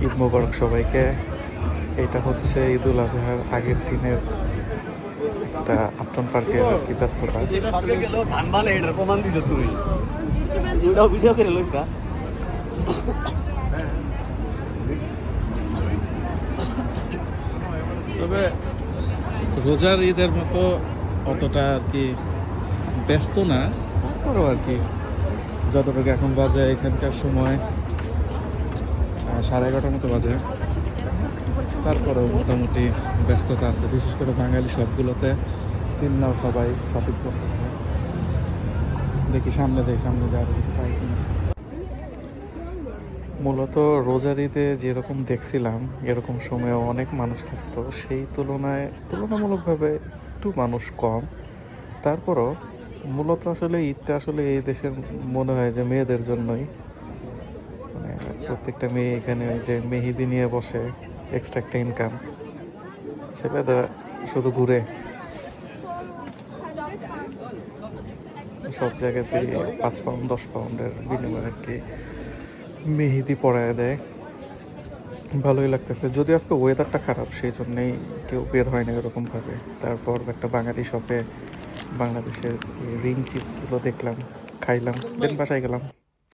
ঈদ মোবারক সবাইকে। এটা হচ্ছে ঈদুল আজহার আগের দিনের একটা আপটন পার্কের আর কি ব্যস্ততা। তবে রোজার ঈদের মতো অতটা আর কি ব্যস্ত না, তারপরেও আর কি যতটুকু এখন বাজে এখানকার সময় 11:30 মতো বাজে, তারপরেও মোটামুটি ব্যস্ততা আছে, বিশেষ করে বাঙালি সবগুলোতে স্টিল নাও সবাই শপিং করতেছে। দেখি সামনে দিয়ে আরো কিছু পাই কিনা। মূলত রোজার ঈদে যেরকম দেখছিলাম এরকম সময়ে অনেক মানুষ থাকতো, সেই তুলনামূলকভাবে একটু মানুষ কম। তারপরও মূলত আসলে ঈদটা আসলে এই দেশের মনে হয় যে মেয়েদের জন্যই, মানে প্রত্যেকটা মেয়ে এখানে ওই যে মেহেদি নিয়ে বসে, এক্সট্রা একটা ইনকাম। ছেলেরা শুধু ঘুরে সব জায়গাতে 5 পাউন্ড 10 পাউন্ডের বিনিময়ে আর কি মেহেদি পরায় দেয়। ভালোই লাগতেছে, যদি আজকে ওয়েদারটা খারাপ সেই জন্যেই কেউ বের হয় না এরকমভাবে। তারপর একটা বাঙালি শপে বাংলাদেশের রিং চিপসগুলো দেখলাম, খাইলাম, দেন বাসায় গেলাম।